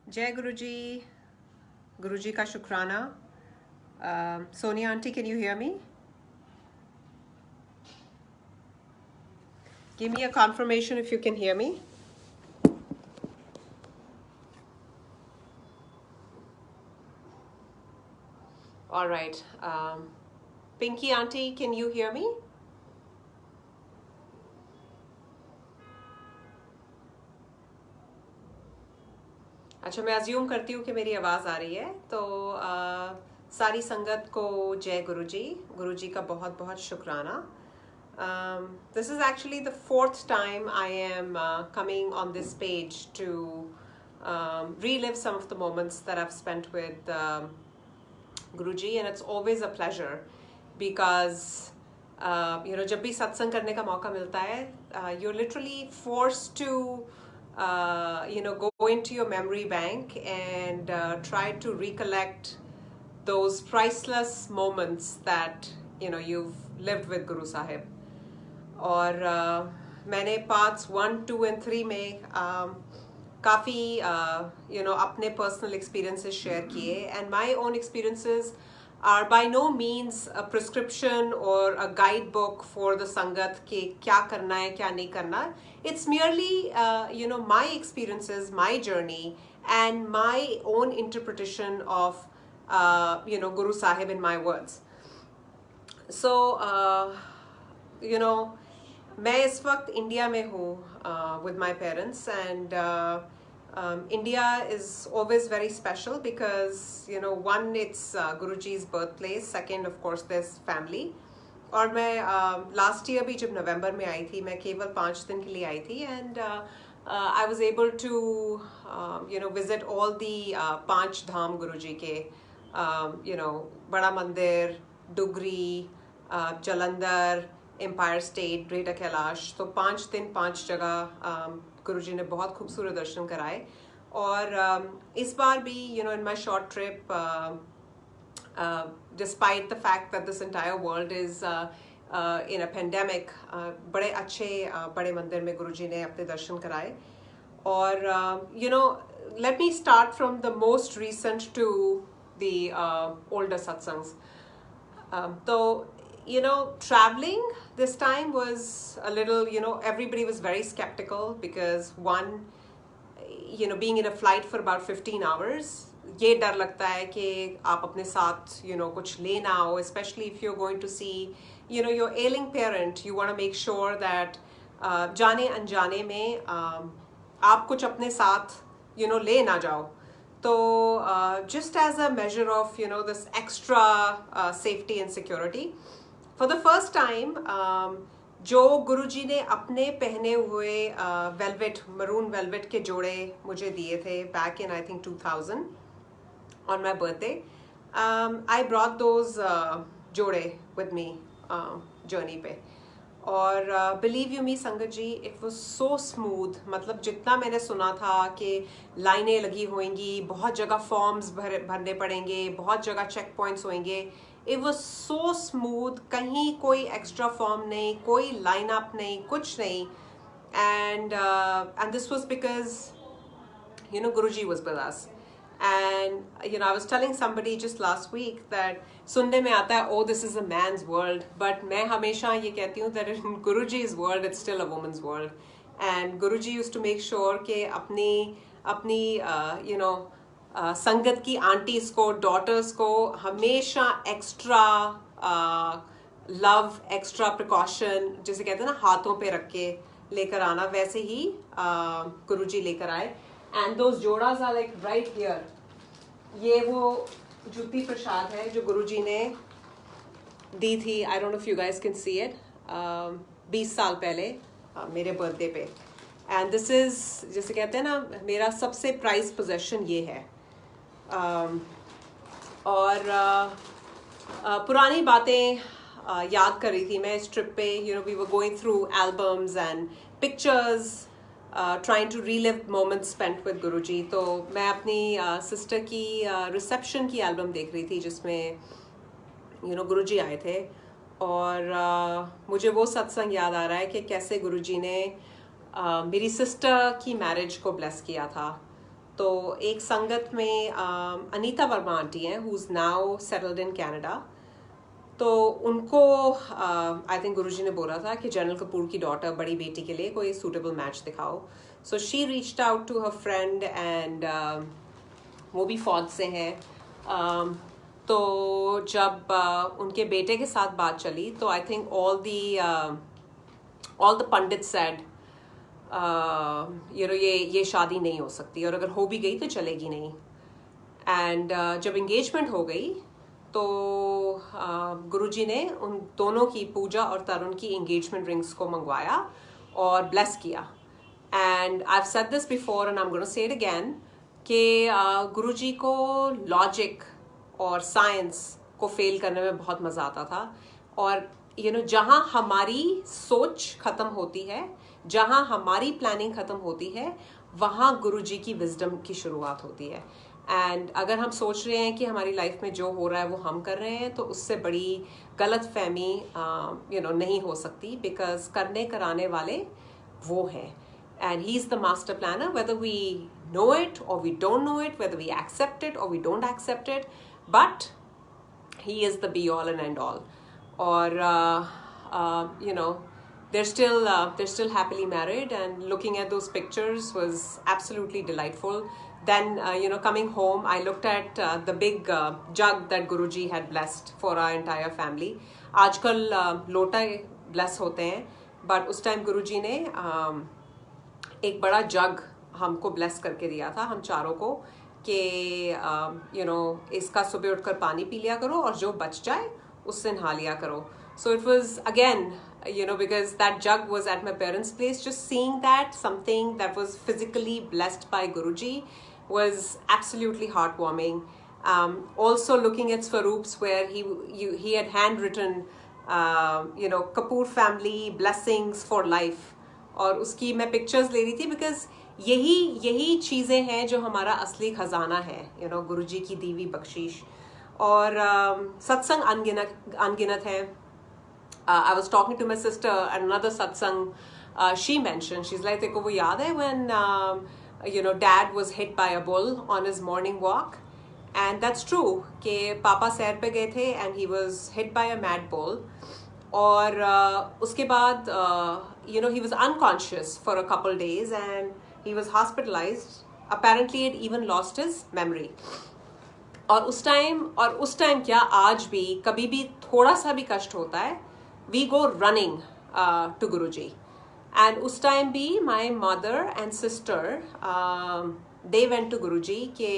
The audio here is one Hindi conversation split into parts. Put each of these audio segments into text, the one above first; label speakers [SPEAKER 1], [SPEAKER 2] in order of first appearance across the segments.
[SPEAKER 1] जय गुरु जी का शुक्राना. Sonia auntie, can you hear me? Give me a confirmation if you can hear me. All right. Pinky auntie, can you hear me? अच्छा, मैं अज्यूम करती हूँ कि मेरी आवाज़ आ रही है. तो सारी संगत को जय गुरु जी का बहुत बहुत शुक्राना. This is actually the fourth time I am coming on this page to relive some of the moments that I've spent with Guruji, and it's always a pleasure because जब भी सत्संग करने का मौका मिलता है, you're literally forced to go into your memory bank and try to recollect those priceless moments that you've lived with Guru Sahib. और मैंने पार्ट्स 1, 2 and 3 में काफ़ी अपने पर्सनल एक्सपीरियंसेस शेयर किए. And my own experiences are by no means a prescription or a guidebook for the sangat के क्या करना है क्या नहीं करना. It's merely my experiences, my journey and my own interpretation of Guru Sahib in my words. So मैं इस वक्त इंडिया में हूँ with my parents, and India is always very special because one, it's Guruji's birthplace, second of course there's family. और मैं लास्ट ईयर भी जब नवंबर में आई थी, मैं केवल 5 दिन के लिए आई थी, and I was able to visit all the 5 Dham Guruji के, Bada Mandir, Dugri, Jalandhar, Empire State, Greater Kailash. तो 5 दिन 5 जगह गुरुजी ने बहुत खूबसूरत दर्शन कराए. और इस बार भी in my short trip, despite the fact that this entire world is in a pandemic, बड़े अच्छे बड़े मंदिर में गुरुजी ने अपने दर्शन कराए. और let me start from the most recent to the older satsangs. So traveling this time was a little, everybody was very skeptical because one, being in a flight for about 15 hours, ये डर लगता है कि आप अपने साथ कुछ ले ना आओ, especially if you're going to see your ailing parent. You want to make sure that जाने अनजाने में आप कुछ अपने साथ ले ना जाओ. So just as a measure of this extra safety and security, for the first time जो गुरुजी ने अपने पहने हुए वेलवेट, मरून वेलवेट के जोड़े मुझे दिए थे back in I think 2000 on my birthday, I brought those जोड़े with me journey पे. और बिलीव यू मी संगत जी, इट वॉज सो स्मूथ. मतलब जितना मैंने सुना था कि लाइनें लगी होंगी, बहुत जगह फॉर्म्स भरने पड़ेंगे, बहुत जगह चेक पॉइंट्स होंगे, इट वॉज सो स्मूथ. कहीं कोई एक्स्ट्रा फॉर्म नहीं, कोई लाइन अप नहीं, कुछ नहीं. And this was because Guruji was with us. And I was telling somebody just last week that सुनने में आता है, oh, this is a man's world, but मैं हमेशा ये कहती हूँ that in Guruji's world it's still a woman's world. And Guruji used to make sure कि अपनी संगत की आंटीज को, डॉटर्स को हमेशा एक्स्ट्रा लव, एक्स्ट्रा प्रिकॉशन, जैसे कहते हैं ना, हाथों पे रख के लेकर आना, वैसे ही गुरुजी लेकर आए. And those जोड़ास are like right here. ये वो जूती प्रसाद है जो गुरुजी ने दी थी. I don't know if you guys can see it. 20 साल पहले मेरे बर्थडे पे. And this is, जैसे कहते हैं ना, मेरा सबसे प्राइज पोजेशन ये है. और पुरानी बातें याद कर रही थी मैं इस ट्रिप पे. We were going through albums and pictures, trying to relive moments spent with Guruji. तो मैं अपनी सिस्टर की रिसेप्शन की एल्बम देख रही थी जिसमें गुरुजी आए थे. और मुझे वो सत्संग याद आ रहा है कि कैसे गुरुजी ने मेरी सिस्टर की मैरिज को ब्लेस किया था. तो एक संगत में अनीता वर्मा आंटी हैं, who is now settled in Canada. तो उनको आई थिंक गुरुजी ने बोला था कि जनरल कपूर की डॉटर, बड़ी बेटी के लिए कोई सूटेबल मैच दिखाओ। So she reached out to her friend and वो भी फौज से हैं। तो जब उनके बेटे के साथ बात चली तो I think all the Pandit said ये शादी नहीं हो सकती, और अगर हो भी गई तो चलेगी नहीं। एंड जब एंगेजमेंट हो गई तो गुरुजी ने उन दोनों की, पूजा और तरुण की, एंगेजमेंट रिंग्स को मंगवाया और ब्लेस किया। And I have said this before and I am gonna say it again कि गुरुजी को लॉजिक और साइंस को फेल करने में बहुत मज़ा आता था। और जहाँ हमारी सोच ख़त्म होती है, जहाँ हमारी प्लानिंग ख़त्म होती है, वहाँ गुरुजी की विजडम की शुरुआत होती है। एंड अगर हम सोच रहे हैं कि हमारी लाइफ में जो हो रहा है वो हम कर रहे हैं, तो उससे बड़ी गलत फहमी नहीं हो सकती, बिकॉज करने कराने वाले वो हैं। And he is the master planner, whether we know it or we don't know it, whether we accept it or we don't accept it, but he is the be all and end all. Or they're still happily married, and looking at those pictures was absolutely delightful. Then coming home, I looked at the big jug that Guruji had blessed for our entire family. आजकल लोटा bless होते हैं, but उस time गुरुजी ने एक बड़ा जग हमको ब्लेस करके दिया था, हम चारों को, कि इसका सुबह उठकर पानी पी लिया करो और जो बच जाए उससे नहा लिया करो. So it was again because that jug was at my parents' place, just seeing that, something that was physically blessed by Guruji, was absolutely heartwarming. Also looking at Swaroop's, where he had handwritten Kapoor family blessings for life, और उसकी मैं पिक्चर्स ले रही थी, बिकॉज यही चीज़ें हैं जो हमारा असली खजाना है, गुरुजी की दी हुई बख्शीश. और सत्संग अनगिनत है. I was talking to my sister at another satsang. She mentioned, she's like, तेरे को वो याद है when dad was hit by a bull on his morning walk? And that's true कि पापा सैर पे गए थे and he was hit by a mad bull. और उसके बाद he was unconscious for a couple days and he was hospitalized. Apparently he had even lost his memory. और उस टाइम क्या, आज भी कभी भी थोड़ा सा भी कष्ट होता है, we go running to Guruji. And उस टाइम भी my mother and sister they went to Guruji कि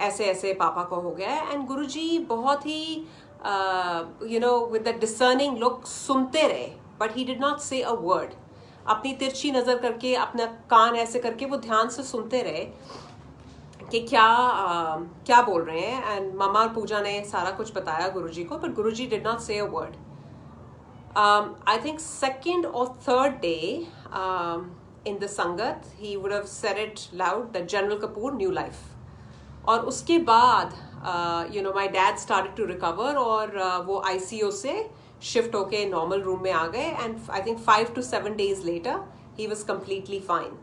[SPEAKER 1] ऐसे ऐसे पापा को हो गया है. And Guruji बहुत ही with that discerning look सुनते रहे, but he did not say a word. अपनी तिरछी नज़र करके, अपना कान ऐसे करके वो ध्यान से सुनते रहे कि क्या बोल रहे हैं. एंड मामा और पूजा ने सारा कुछ बताया गुरुजी को, but Guruji did not say a word. I think second और third day in the sangat he would have said it loud that General Kapoor new life. और उसके बाद my dad started to recover, और वो ICU से शिफ्ट होके नॉर्मल रूम में आ गए. And I think 5 to 7 days later he was completely fine.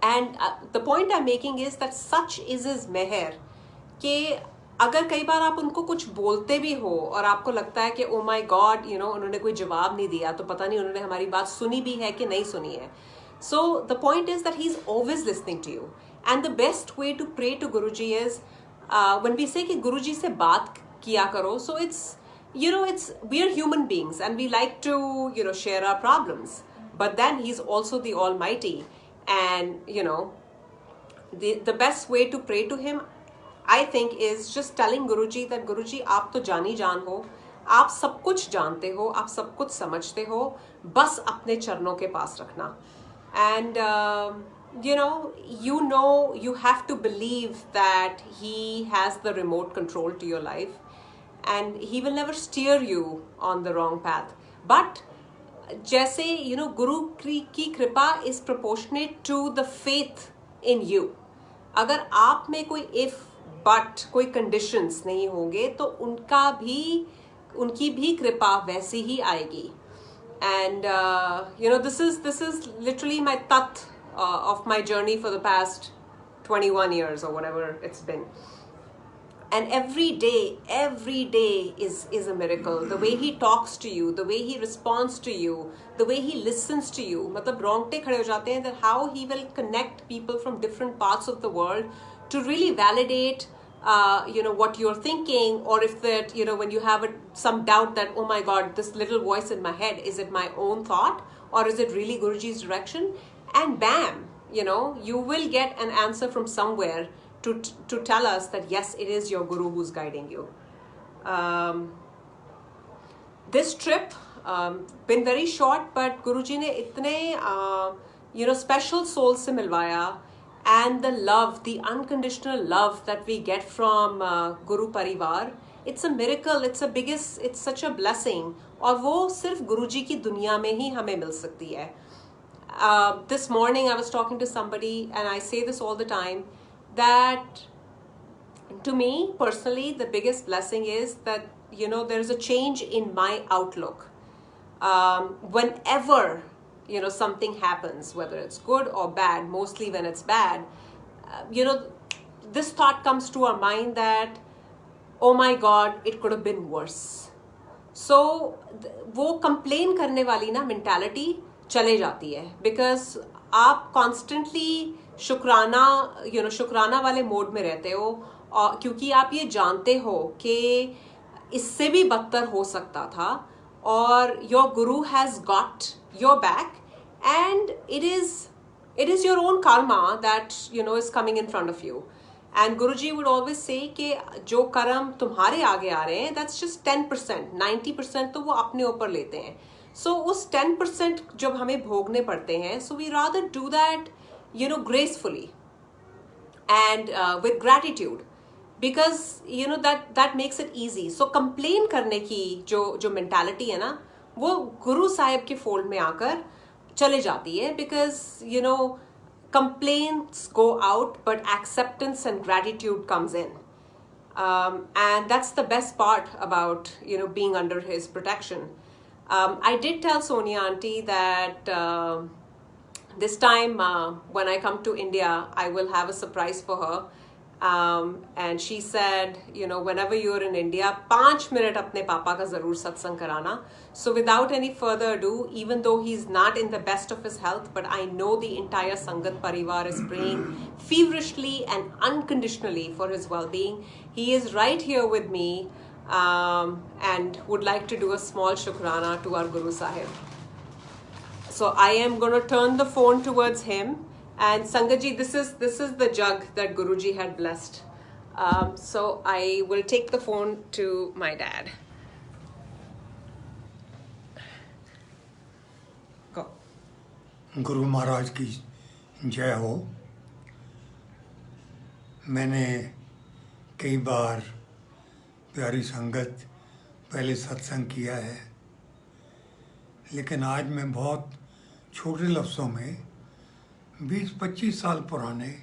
[SPEAKER 1] And the point I'm making is that such is his meher कि अगर कई बार आप उनको कुछ बोलते भी हो और आपको लगता है कि ओ माई गॉड उन्होंने कोई जवाब नहीं दिया, तो पता नहीं उन्होंने हमारी बात सुनी भी है कि नहीं सुनी है. So the point is that he's always listening to you. And the best way to pray to Guruji is when we say कि गुरुजी से बात किया करो, so it's we are human beings and we like to share our problems, but then he's also the Almighty. And the best way to pray to him, I think, is just telling Guruji that Guruji, आप तो जानी जान हो, आप सब कुछ जानते हो, आप सब कुछ समझते हो, बस अपने चरणों के पास रखना. And you have to believe that he has the remote control to your life, and he will never steer you on the wrong path. But जैसे गुरु की कृपा is proportionate to the faith in you. अगर आप में कोई इफ बट कोई कंडीशंस नहीं होंगे तो उनकी भी कृपा वैसी ही आएगी. And this is literally my तत्व of my journey for the past 21 years or whatever it's been. And every day is a miracle. The way he talks to you, the way he responds to you, the way he listens to you. मतलब रोंगटे खड़े हो जाते हैं that how he will connect people from different parts of the world to really validate what you're thinking, or if that, when you have some doubt that, oh my God, this little voice in my head, is it my own thought or is it really Guruji's direction? And bam, you will get an answer from somewhere to tell us that yes, it is your Guru who's guiding you. This trip been very short, but Guruji ne itne special souls se milwaya, and the love, the unconditional love that we get from Guru Parivar, it's a miracle, it's such a blessing, और वो सिर्फ गुरुजी की दुनिया में ही हमें मिल सकती है. This morning I was talking to somebody, and I say this all the time, that to me personally the biggest blessing is that there is a change in my outlook. Whenever something happens, whether it's good or bad, mostly when it's bad, this thought comes to our mind that, oh my God, it could have been worse. So वो complain करने वाली ना mentality चले जाती है, because आप constantly शुक्राना वाले मोड में रहते हो, क्योंकि आप ये जानते हो कि इससे भी बदतर हो सकता था, और your guru has got your back, and it is your own karma that is coming in front of you. And Guruji would always say कि जो कर्म तुम्हारे आगे आ रहे हैं, that's just 10%, 90% तो वो अपने ऊपर लेते हैं. So उस 10% जब हमें भोगने पड़ते हैं, so we rather do that gracefully and with gratitude, because that makes it easy. So complain करने की जो mentality है ना, वो गुरु साहिब के fold में आकर चले जाती है, because complaints go out, but acceptance and gratitude comes in, and that's the best part about being under his protection. I did tell Sonia auntie that this time when I come to India, I will have a surprise for her. And she said, whenever you're in India, 5 minute apne papa ka zarur satsang karana. So without any further ado, even though he's not in the best of his health, but I know the entire Sangat Parivar is praying feverishly and unconditionally for his well-being. He is right here with me, and would like to do a small shukrana to our Guru Sahib. So I am going to turn the phone towards him. And Sangatji, this is the jug that Guruji had blessed. So I will take the phone to my dad. Go.
[SPEAKER 2] Guru Maharaj की जय हो. मैंने कई बार प्यारी संगत पहले सत्संग किया है, लेकिन आज मैं बहुत छोटे लफ्ज़ों में 20-25 साल पुराने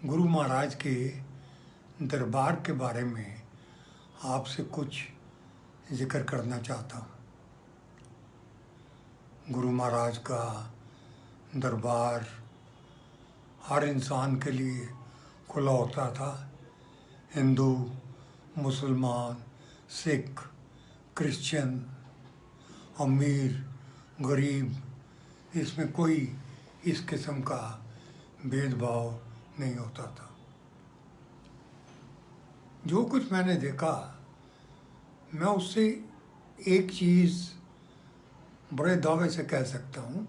[SPEAKER 2] गुरु महाराज के दरबार के बारे में आपसे कुछ जिक्र करना चाहता हूँ. गुरु महाराज का दरबार हर इंसान के लिए खुला होता था. हिंदू, मुसलमान, सिख, क्रिश्चियन, अमीर, गरीब, इसमें कोई इस किस्म का भेदभाव नहीं होता था. जो कुछ मैंने देखा, मैं उससे एक चीज़ बड़े दावे से कह सकता हूँ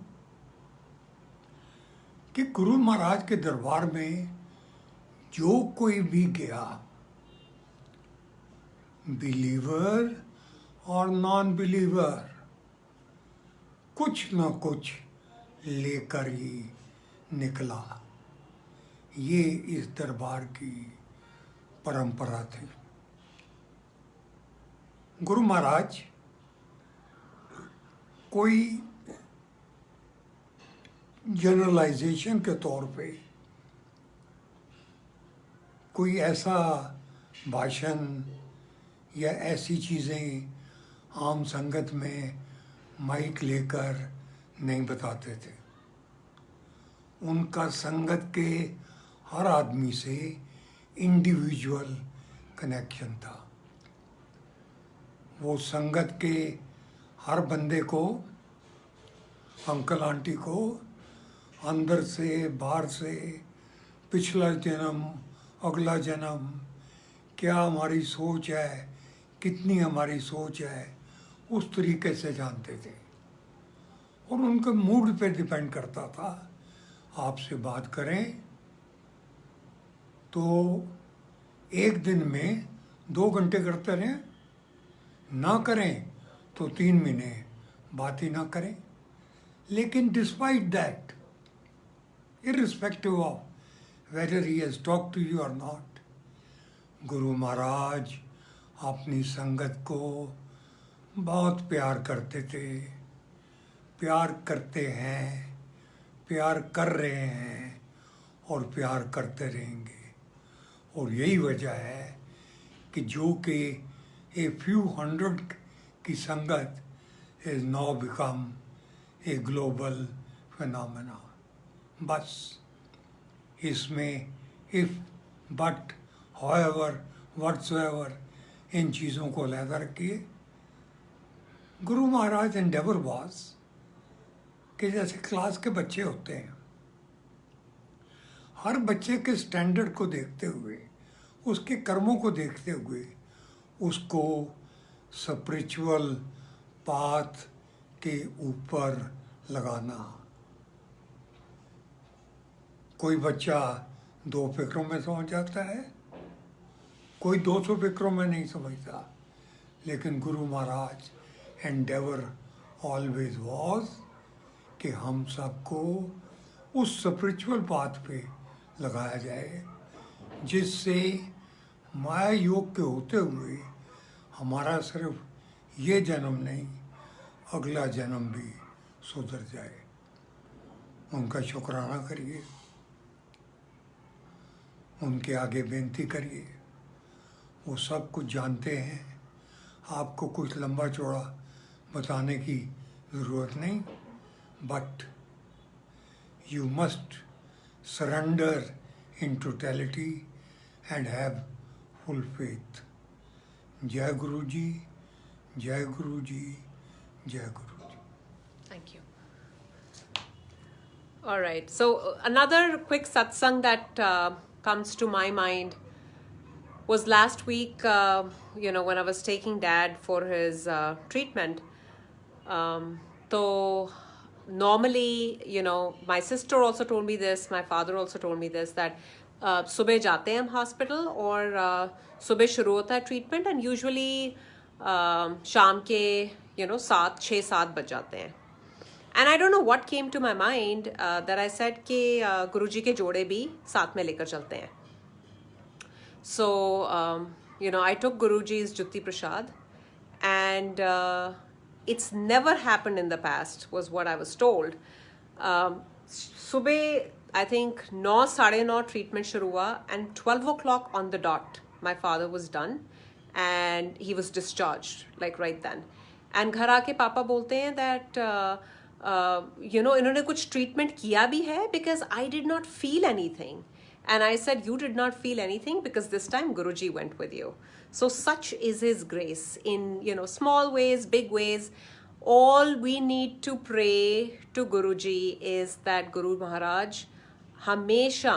[SPEAKER 2] कि गुरु महाराज के दरबार में जो कोई भी गया, बिलीवर और नॉन बिलीवर, कुछ ना कुछ लेकर ही निकला. ये इस दरबार की परंपरा थी. गुरु महाराज कोई जनरलाइजेशन के तौर पे कोई ऐसा भाषण या ऐसी चीज़ें आम संगत में माइक लेकर नहीं बताते थे. उनका संगत के हर आदमी से इंडिविजुअल कनेक्शन था। वो संगत के हर बंदे को, अंकल आंटी को, अंदर से बाहर से, पिछला जन्म, अगला जन्म, क्या हमारी सोच है, कितनी हमारी सोच है, उस तरीके से जानते थे। और उनके मूड पे डिपेंड करता था। आपसे बात करें तो एक दिन में 2 घंटे करते रहें, ना करें तो 3 महीने बात ही ना करें। लेकिन despite that, irrespective of whether he has talked to you or not, Guru Maharaj अपनी संगत को बहुत प्यार करते थे, प्यार करते हैं, प्यार कर रहे हैं और प्यार करते रहेंगे। और यही वजह है कि जो कि a few hundred की संगत is now become a global phenomena। बस इसमें if, but, however, whatsoever इन चीज़ों को अलग रखिए। गुरु महाराज एंडेवर वाज कि जैसे क्लास के बच्चे होते हैं, हर बच्चे के स्टैंडर्ड को देखते हुए, उसके कर्मों को देखते हुए उसको स्पिरिचुअल पाथ के ऊपर लगाना। कोई बच्चा 2 फिक्रों में समझ जाता है, कोई 200 फिक्रों में नहीं समझता। लेकिन Guru Maharaj Endeavour always was कि हम सबको उस स्पिरिचुअल पाथ पे लगाया जाए, जिससे माया योग के होते हुए हमारा सिर्फ ये जन्म नहीं, अगला जन्म भी सुधर जाए। उनका शुक्राना करिए, उनके आगे बेनती करिए। वो सब कुछ जानते हैं, आपको कुछ लंबा चौड़ा बताने की ज़रूरत नहीं, but you must surrender in totality and have full faith. जय गुरु जी, जय गुरु जी, जय गुरु जी।
[SPEAKER 1] Thank you. All right. So another quick satsang that comes to my mind was last week, when I was taking Dad for his treatment. So normally, my sister also told me this, my father also told me this, that सुबह जाते हैं हम हॉस्पिटल और सुबह शुरू होता है ट्रीटमेंट, एंड यूजुअली शाम के 6-7 बज जाते हैं। And I don't know what came to my mind that I said कि गुरुजी के जोड़े भी साथ में लेकर चलते हैं। सो I took Guruji's Jutti Prasad, and it's never happened in the past, was what I was told. Subah, I think 9-9:30 treatment shuru hua, and 12 o'clock on the dot, my father was done, and he was discharged, like right then. And घर आके पापा बोलते हैं that इन्होंने कुछ treatment किया भी है, because I did not feel anything. And I said, you did not feel anything because this time Guruji went with you. So such is his grace in, small ways, big ways. All we need to pray to Guruji is that Guru Maharaj हमेशा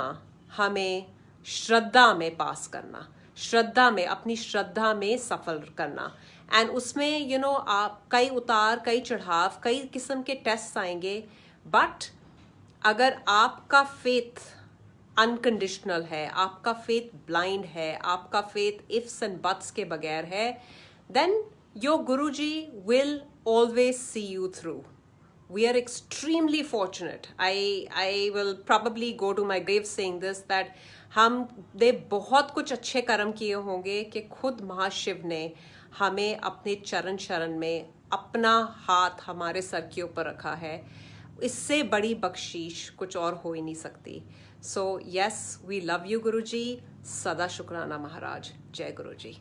[SPEAKER 1] हमें श्रद्धा में पास करना, श्रद्धा में, अपनी श्रद्धा में सफल करना। एंड उसमें आप कई उतार, कई चढ़ाव, कई किस्म के टेस्ट आएंगे, बट अगर आपका फेथ अनकंडीशनल है, आपका फेथ ब्लाइंड है, आपका फेथ इफ्स एंड बट्स के बगैर है, then your Guruji will always see you through. We are extremely fortunate. I will probably go to my grave saying this, that हमने बहुत कुछ अच्छे कर्म किए होंगे कि खुद महाशिव ने हमें अपने चरण शरण में अपना हाथ हमारे सर के ऊपर रखा है। इससे बड़ी बख्शीश कुछ और हो ही नहीं सकती। So yes, we love you, Guruji. सदा शुक्राना महाराज। जय गुरुजी।